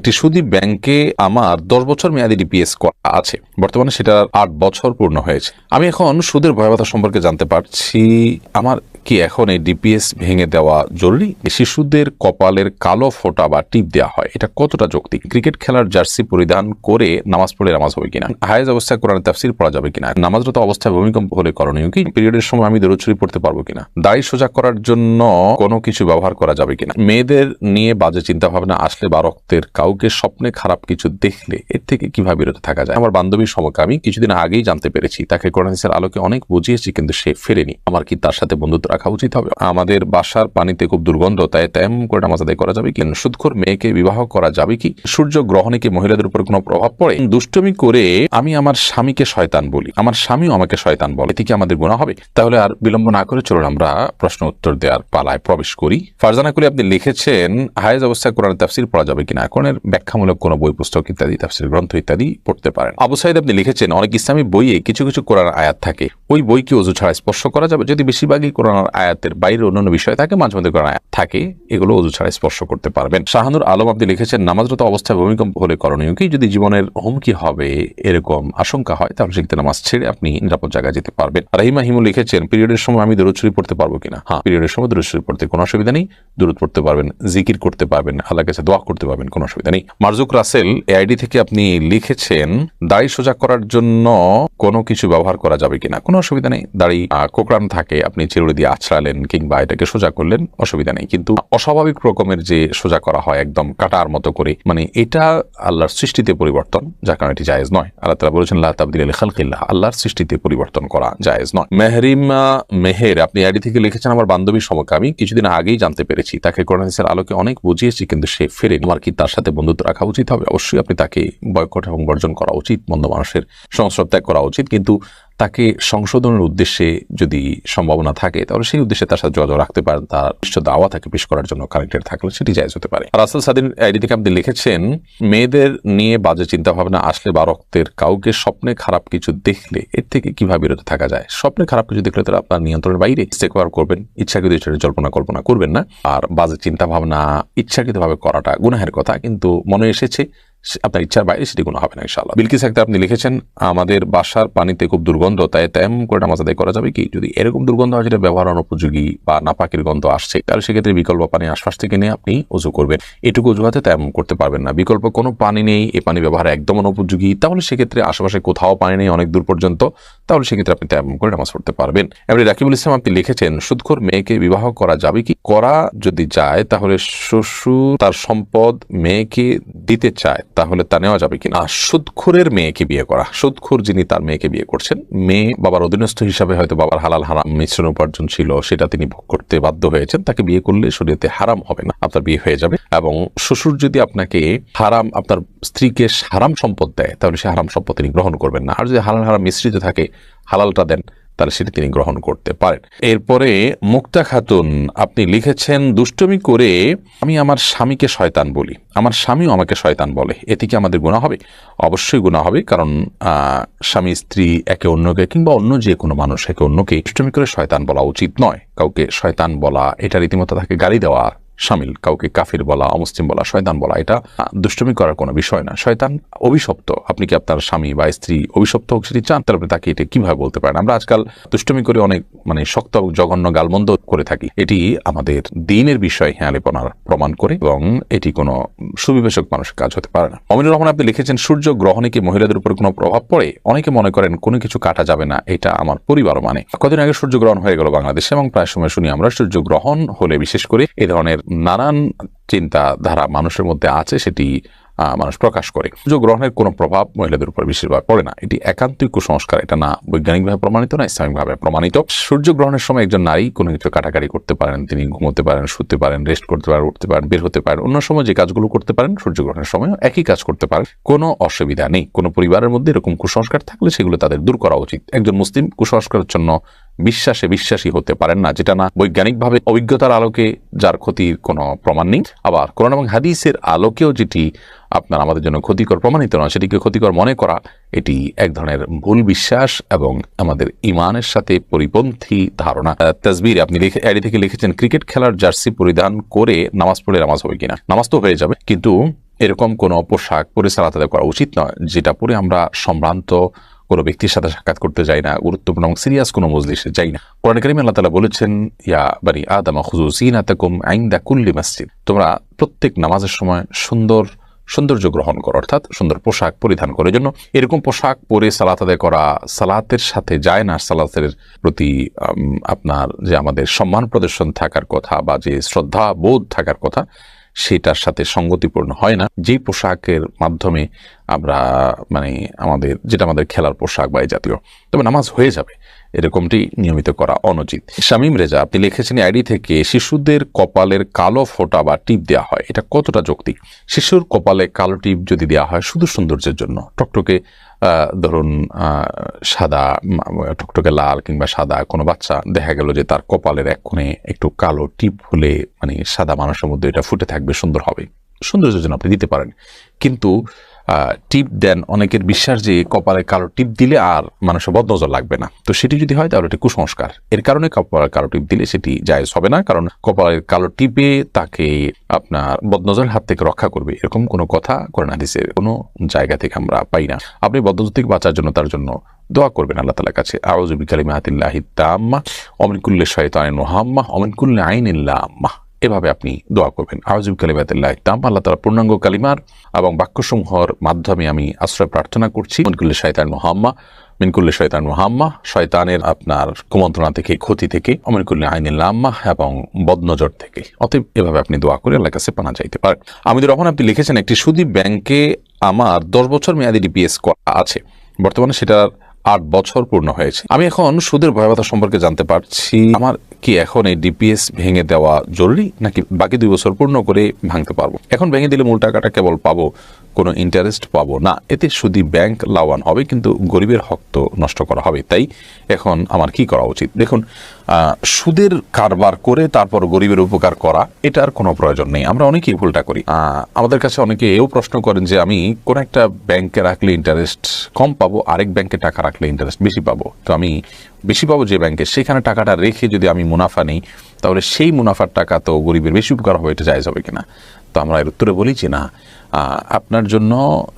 একটি সুদী ব্যাংকে আমার 10 বছর মেয়াদী ডিপিএস করা আছে, বর্তমানে সেটা 8 বছর পূর্ণ হয়েছে। আমি এখন সুদের ভয়াবহতা সম্পর্কে জানতে পারছি। আমার কি এখন এই ডিপিএস ভেঙে দেওয়া জরুরি? শিশুদের কপালের কালো ফোঁটা বা টিপ দেওয়া হয়, এটা কতটা যৌক্তিক? ক্রিকেট খেলার জার্সি পরিধান করে নামাজ পড়ে নামাজ হবে কিনা? হায়েজ অবস্থায় কোরআনের তাফসীর পড়া যাবে কিনা? নামাজরত অবস্থায় ভূমিকম্প হলে করণীয় কি? পিরিয়ডের সময় আমি দরুদ শরীফ পড়তে পারবো কিনা? দাড়ি সোজা করার জন্য কোনো কিছু ব্যবহার করা যাবে কিনা? মেয়েদের নিয়ে বাজে চিন্তা ভাবনা আসলে বা রক্তের কাউকে স্বপ্নে খারাপ কিছু দেখলে এর থেকে কিভাবে বিরত থাকা যায়? আমার বান্ধবীর সমকামী কিছুদিন আগেই জানতে পেরেছি, তাকে কোরআন হাদিসের আলোকে অনেক বুঝিয়েছি কিন্তু সে ফেরেনি। আমার কি তার সাথে বন্ধুত্ব রাখা উচিত হবে? আমাদের বাসার পানিতে খুব দুর্গন্ধ, তাই তেমন করে নামাজ আদায় করা যাবে কি? সুদখোর মেয়েকে বিবাহ করা যাবে কি? সূর্য গ্রহণে কি মহিলাদের উপর কোনো প্রভাব পড়ে? দুষ্টমি করে আমি আমার স্বামীকে শয়তান বলি, আমার স্বামীও আমাকে শয়তান বলে, এতে কি আমাদের গুনাহ হবে? তাহলে আর বিলম্ব না করে চলুন আমরা প্রশ্ন উত্তর দেওয়ার পালায় প্রবেশ করি। ফারজানা কুলি আপনি লিখেছেন, হায়েজ অবস্থায় কোরআনের তাফসীর পড়া যাবে কিনা? কোরআনের ব্যাখ্যামূলক কোনো বই পুস্তক ইত্যাদি, তাফসীর গ্রন্থ ইত্যাদি পড়তে পারেন। আবু সাইদ আপনি লিখেছেন, অনেক ইসলামী বইয়ে কিছু কিছু কোরআন আয়াত থাকে, ওই বই কি ওযু ছাড়া স্পর্শ করা যাবে? যদি বেশিরভাগই কোরআন আয়াতের বাইরে অন্যান্য বিষয় থাকে, মাঝে মধ্যে কোরআন আয়াত থাকে, এগুলো ওযু ছাড়া স্পর্শ করতে পারবেন। শাহানুর আলম আপনি লিখেছেন, নামাজরত অবস্থায় ভূমিকম্প হলে করণীয় কি? যদি জীবনের হুমকি হবে এরকম আশঙ্কা হয়, তাহলে সেক্ষেত্রে নামাজ ছেড়ে আপনি নিরাপদ জায়গায় যেতে পারবেন। রাহিমা হিমু লিখেছেন, পিরিয়ডের সময় আমি দরুদ শরীফ পড়তে পারবো কিনা? হ্যাঁ, পিরিয়ডের সময় দরুদ শরীফ পড়তে কোনো অসুবিধা নেই। দরুদ পড়তে পারবেন, জিকির করতে পারবেন, আল্লাহর কাছে দোয়া করতে পারবেন, কোনো অসুবিধা নেই। মারজুক রাসেল এআইডি থেকে আপনি লিখেছেন, দাড়ি সোজা করার জন্য কোনো কিছু ব্যবহার করা যাবে কিনা? কোনো অসুবিধা নেই। দাড়ি কোকড়ানো থাকে, আপনি চিরুনি দিয়ে আছড়ালেন কিংবা এটাকে সোজা করলেন, অসুবিধা নেই। কিন্তু অস্বাভাবিক রকমের যে সোজা করা হয় একদম কাটার মতো করে, মানে এটা আল্লাহর সৃষ্টিতে পরিবর্তন, যার কারণে এটি জায়েজ নয়। আল্লাহ তাআলা বলেছেন, লা তাবদীলা লিখালকিল্লাহ, আল্লাহর সৃষ্টিতে পরিবর্তন করা জায়েজ নয়। মেহরিমা মেহের আপনি আইডি থেকে লিখেছেন, আমার বান্ধবীর সমকামী কিছুদিন আগেই জানতে পেরেছি, তাকে কোরআন হাদিসের আলোকে অনেক বুঝিয়েছি কিন্তু সে ফেরেনি। আমার কি তার সাথে বন্ধুত্ব রাখা উচিত হবে? অবশ্যই আপনি তাকে বয়কট এবং বর্জন করা উচিত, মন্দ মানুষের সংস্রব ত্যাগ করা উচিত। কিন্তু তাকে সংশোধনের উদ্দেশ্যে যদি সম্ভাবনা থাকে, তাহলে সেই উদ্দেশ্যে তার সাথে যোগাযোগ রাখতে পারেন, তার নিশ্চিত দাওয়া তাকে পেশ করার জন্য কানেক্টেড থাকলে সেটি জায়েজ হতে পারে। রাসেল সাদিন আইডি থেকে আপনি লিখেছেন, মেয়েদের নিয়ে বাজে চিন্তা ভাবনা আসলে বা রক্তের কাউকে স্বপ্নে খারাপ কিছু দেখলে এর থেকে কিভাবে বিরত থাকা যায়? স্বপ্নে খারাপ কিছু দেখলে তারা আপনার নিয়ন্ত্রণের বাইরে, ইস্তেগফার করবেন, ইচ্ছাকৃত কল্পনা করবেন না। আর বাজে চিন্তা ভাবনা ইচ্ছাকৃতভাবে করাটা গুনাহের কথা, কিন্তু মনে এসেছে আপনার ইচ্ছার বাইরে, সেটি কোনো হবে না ইনশাআল্লাহ। বিলকিস আক্তার আপনি লিখেছেন, আমাদের বাসার পানিতে খুব দুর্গন্ধ, তাই তেমন করে নামাজ আদায় করা যাবে কি? যদি এরকম দুর্গন্ধ হয় যেটা ব্যবহার অনুপযোগী বা নাপাকের গন্ধ আসছে, তাহলে সেক্ষেত্রে বিকল্প পানি আশপাশ থেকে নিয়ে আপনি ওযু করবেন। এটুকু অজুহাতে তেমন করতে পারবেন না, বিকল্প কোনো পানি নেই, এই পানি ব্যবহার একদম অনুপযোগী, তাহলে সেক্ষেত্রে আশেপাশে কোথাও পানি নেই অনেক দূর পর্যন্ত, তাহলে সেক্ষেত্রে আপনি তেমন করে নামাজ পড়তে পারবেন। এবারে রাকিবুল ইসলাম আপনি লিখেছেন, সুদখোর মেয়েকে বিবাহ করা যাবে কি? করা যদি যায়, তাহলে শ্বশুর তার সম্পদ মেয়েকে দিতে চায়, তাহলে তা নেওয়া যাবে কিনা? সুদখোরের মেয়েকে বিয়ে করা, সুদখোর যিনি তার মেয়েকে বিয়ে করছেন, মেয়ে বাবার অধীনস্থ হিসাবে হয়তো বাবার হালাল হারাম মিশ্রণ উপার্জন ছিল, সেটা তিনি ভোগ করতে বাধ্য হয়েছেন, তাকে বিয়ে করলে শরীয়তে হারাম হবে না, আপনার বিয়ে হয়ে যাবে। এবং শ্বশুর যদি আপনাকে হারাম, আপনার স্ত্রীকে হারাম সম্পদ দেয়, তাহলে সে হারাম সম্পদ তিনি গ্রহণ করবেন না। আর যদি হালাল হারাম মিশ্রিত থাকে, হালালটা দেন, তাহলে সেটি তিনি গ্রহণ করতে পারেন। এরপরে মুক্তা খাতুন আপনি লিখেছেন, দুষ্টমি করে আমি আমার স্বামীকে শয়তান বলি, আমার স্বামীও আমাকে শয়তান বলে, এতে কি আমাদের গুনাহ হবে? অবশ্যই গুনাহ হবে, কারণ স্বামী স্ত্রী একে অন্যকে কিংবা অন্য যে কোনো মানুষ একে অন্যকে দুষ্টমি করে শয়তান বলা উচিত নয়। কাউকে শয়তান বলা, এটা রীতিমতো তাকে গালি দেওয়া শামিল। কাউকে কাফির বলা, অমুসলিম বলা, শয়তান বলা, এটা দুষ্টমি করার কোনো বিষয় না। শয়তান অভিশপ্ত, আপনি কি আপনার স্বামী বা স্ত্রী অভিশপ্ত হোক সেটি চান, তাহলে আপনি তাকে এটা কিভাবে বলতে পারেন? আমরা আজকাল দুষ্টমি করে অনেক শক্ত জঘন্য গালমন্দ করে থাকি, এটি আমাদের দ্বীনের বিষয় হেয়ালিপনার প্রমাণ করে এবং এটি কোনো সুবিবেচক মানুষের কাজ হতে পারে না। অমিনুর রহমান আপনি লিখেছেন, সূর্য গ্রহণে কি মহিলাদের উপর কোনো প্রভাব পড়ে? অনেকে মনে করেন কোনো কিছু কাটা যাবে না, এটা আমার পরিবারও মানে। কদিন আগে সূর্যগ্রহণ হয়ে গেল বাংলাদেশে, এবং প্রায় সময় শুনি আমরা সূর্যগ্রহণ হলে বিশেষ করে এ ধরনের নানান চিন্তাধারা মানুষের মধ্যে আছে, সেটি মানুষ প্রকাশ করে। সূর্যগ্রহণের কোনো প্রভাব মহিলাদের উপর বেশিরভাগ পড়ে না, এটি একান্তই কুসংস্কার, এটা না বৈজ্ঞানিকভাবে প্রমাণিত না ইসলামিকভাবে প্রমাণিত। সূর্যগ্রহণের সময় একজন নারী কোনো কিছু কাটাকাটি করতে পারেন, তিনি ঘুমোতে পারেন, শুতে পারেন, রেস্ট করতে পারেন, উঠতে পারেন, বের হতে পারেন, অন্য সময় যে কাজগুলো করতে পারেন সূর্যগ্রহণের সময় একই কাজ করতে পারেন, কোনো অসুবিধা নেই। কোনো পরিবারের মধ্যে এরকম কুসংস্কার থাকলে সেগুলো তাদের দূর করা উচিত। একজন মুসলিম কুসংস্কারের জন্য বিশ্বাসে বিশ্বাসী হতে পারেন না, যেটা না বৈজ্ঞানিকভাবে অভিজ্ঞতার আলোকে যার ক্ষতির কোনো প্রমাণ নেই, আবার কোরআন এবং হাদিসের আলোকেও যেটি আপনার আমাদের জন্য ক্ষতিকর প্রমাণিত নয় সেটিকে ক্ষতিকর মনে করা, এটি এক ধরনের ভুল বিশ্বাস এবং আমাদের ইমানের সাথে পরিপন্থী ধারণা। তাসবির আপনি আইডি থেকে লিখেছেন, ক্রিকেট খেলার জার্সি পরিধান করে নামাজ পড়ে নামাজ হবে কিনা? নামাজ তো হয়ে যাবে, কিন্তু এরকম কোনো পোশাক পরে সালাত আদায় করা উচিত নয় যেটা পরে আমরা সম্ভ্রান্ত কোনো ব্যক্তির সাথে সাক্ষাৎ করতে যাই না, গুরুত্বপূর্ণ এবং সিরিয়াস কোনো মজলিসে যাই না। কোরআন কারীমে আল্লাহ তাআলা বলেছেন, ইয়া বানি আদম খুযু যিনাতাকুম ইনদা কুল্লি মাসজিদ, তোমরা প্রত্যেক নামাজের সময় সৌন্দর্য গ্রহণ করো, অর্থাৎ সুন্দর পোশাক পরিধান করে। জন্য এরকম পোশাক পরে সালাত আদায় করা সালাতের সাথে যায় না, সালাতের প্রতি আপনার যে আমাদের সম্মান প্রদর্শন থাকার কথা বা যে শ্রদ্ধা বোধ থাকার কথা সেটার সাথে সঙ্গতিপূর্ণ হয় না। যেই পোশাকের মাধ্যমে আমরা যেটা আমাদের খেলার পোশাক বা এই জাতীয়, তবে নামাজ হয়ে যাবে এরকমটি নিয়মিত করা অনুচিত। শামীম রেজা আপনি লিখেছেন আইডি থেকে, শিশুদের কপালের কালো ফোঁটা বা টিপ দেওয়া হয়, এটা কতটা যৌক্তিক? শিশুর কপালে কালো টিপ যদি দেওয়া হয় শুধু সৌন্দর্যের জন্য, টকটকে ধরুন সাদা, টকটকে লাল কিংবা সাদা কোনো বাচ্চা দেখা গেল যে তার কপালের এক কোণে একটু কালো টিপ হলে সাদা মানুষের মধ্যে এটা ফুটে থাকবে, সুন্দর হবে, সৌন্দর্যের জন্য আপনি দিতে পারেন। কিন্তু টিপ দেন, অনেকের বিশ্বাস যে কপালে কালো টিপ দিলে আর মানুষের বদনজর লাগবে না, তো সেটি যদি হয় তাহলে এটি কুসংস্কার। এর কারণে কপালের কালো টিপ দিলে সেটি জায়েজ হবে না, কারণ কপালের কালো টিপে তাকে আপনার বদনজরের হাত থেকে রক্ষা করবে এরকম কোনো কথা কোরআন হাদিসের কোনো জায়গা থেকে আমরা পাই না। আপনি বদনজর থেকে বাঁচার জন্য তার জন্য দোয়া করবেন আল্লাহ তাআলার কাছে, আউযু বিকালিমাতিল্লাহিত তাম্মা ওয়া মিন কুল্লি শাইতানির মুহাম্মা ওয়া মিন কুল্লি আইনিল লাম্মা, এভাবে আপনি দোয়া করবেন। আউযু বিকালিমাতিল্লাহিত তাম্মা, আল্লাহ তাআলার পূর্ণাঙ্গ কালিমার এবং বাক্যসমূহের মাধ্যমে আমি আশ্রয় প্রার্থনা করছি মিন কুল্লি শাইতানির মুহাম্মা, মিন কুল্লি শাইতানির মুহাম্মা, শয়তানের আপনার কুমন্ত্রণা থেকে, ক্ষতি থেকে, ওয়া মিন কুল্লি আইনিল লাম্মা, এবং বদনজর থেকে। অতএব এভাবে আপনি দোয়া করে আল্লাহর কাছে পানা চাইতে পারেন। আমিদুর রহমান আপনি লিখেছেন, একটি সুদী ব্যাংকে আমার 10 বছর মেয়াদি ডিপিএস আছে, বর্তমানে সেটার 8 বছর পূর্ণ হয়েছে। আমি এখন সুদের ভয়াবহতা সম্পর্কে জানতে পারছি, আমার কি এখন এই ডিপিএস ভেঙে দেওয়া জরুরি, নাকি বাকি 2 বছর পূর্ণ করে ভাঙতে পারবো? এখন ভেঙে দিলে মূল টাকাটা কেবল পাবো, কোনো ইন্টারেস্ট পাবো না, এতে সুদী ব্যাংক লাভবান হবে কিন্তু গরিবের হক তো নষ্ট করা হবে। তাই এখন আমার কি করা উচিত? দেখুন, সুদের কারবার করে তারপর গরিবের উপকার করা, এটার কোনো প্রয়োজন নেই। আমরা অনেকেই ভুলটা করি। আমাদের কাছে অনেকে এও প্রশ্ন করেন যে আমি কোন একটা ব্যাংকে রাখলে ইন্টারেস্ট কম পাবো, আরেক ব্যাংকে টাকা রাখলে ইন্টারেস্ট বেশি পাবো, তো আমি বেশি পাবো যে ব্যাংকে, সেখানে টাকাটা রেখে যদি আমি মুনাফা নেই তাহলে সেই মুনাফার টাকা তো গরিবের বেশি উপকার হবে, এটা জায়েজ হবে কিনা? তো আমরা এর উত্তরে বলি যে না, আপনার জন্য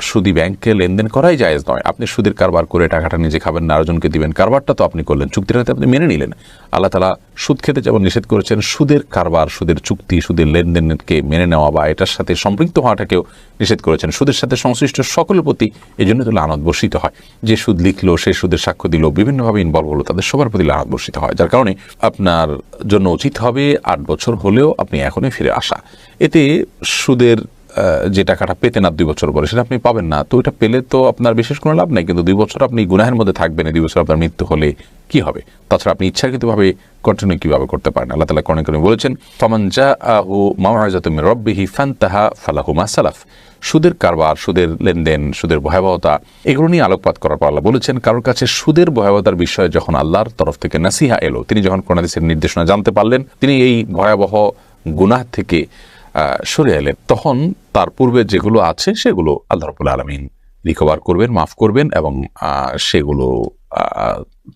সুদী ব্যাংকে লেনদেন করাই জায়েজ নয়। আপনি সুদের কারবার করে টাকাটা নিজে খাবেন না, আরেকজনকে দিবেন, কারবারটা তো আপনি করলেন, চুক্তির হাতে আপনি মেনে নিলেন। আল্লাহ তাআলা সুদ খেতে যেমন নিষেধ করেছেন, সুদের কারবার, সুদের চুক্তি, সুদের লেনদেনকে মেনে নেওয়া বা এটার সাথে সম্পৃক্ত হওয়াটাকেও নিষেধ করেছেন। সুদের সাথে সংশ্লিষ্ট সকলের প্রতি এই জন্য তো লানত বর্ষিত হয়। যে সুদ লিখলো, সে সুদের সাক্ষ্য দিল, বিভিন্নভাবে ইনভলভ হলো, তাদের সবার প্রতি লানত বর্ষিত হয়। যার কারণে আপনার জন্য উচিত হবে 8 বছর হলেও আপনি এখনই ফিরে আসা। এতে সুদের যে টাকাটা পেতেন আর 2 বছর পরে সেটা আপনি পাবেন না, তো এটা পেলে তো আপনার বিশেষ কোনো লাভ নাই, কিন্তু 2 বছর আপনি গুনাহের মধ্যে থাকবেন। 2 বছর আপনার মৃত্যু হলে কি হবে? তাছাড়া আপনি ইচ্ছাকৃতভাবে কন্টিনিউ কিভাবে করতে পারেন? আল্লাহ তাআলা কোরআনে কারীমে বলেছেন, ফামান জাআহু মাউইযাতুম মির রাব্বিহি ফান্তাহা ফালাহু মা সালাফ। সুদের কারবার, সুদের লেনদেন, সুদের ভয়াবহতা, এগুলো নিয়ে আলোকপাত করার পর আল্লাহ বলেছেন, কারোর কাছে সুদের ভয়াবহতার বিষয়ে যখন আল্লাহর তরফ থেকে নাসিহা এলো, তিনি যখন কোরআন হাদিসের নির্দেশনা জানতে পারলেন, তিনি এই ভয়াবহ গুনাহ থেকে সরে এলেন, তখন তার পূর্বে যেগুলো আছে সেগুলো আল্লাহ রাব্বুল আলামিন রিকভার করবেন, মাফ করবেন, এবং সেগুলো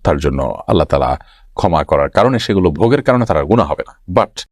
তার জন্য আল্লাহ তাআলা ক্ষমা করার কারণে, সেগুলো ভোগের কারণে তার গুনাহ হবে না। বাট